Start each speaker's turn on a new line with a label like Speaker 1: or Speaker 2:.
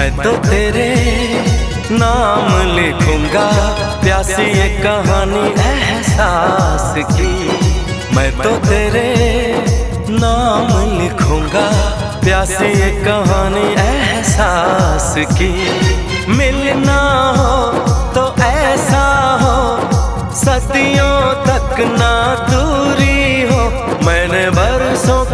Speaker 1: मैं तो तेरे नाम लिखूंगा, प्यासी ये कहानी एहसास की। मैं तो तेरे नाम लिखूंगा, प्यासी ये कहानी एहसास की। मिलना हो तो ऐसा हो, सदियों तक ना दूरी हो। मैंने बरसों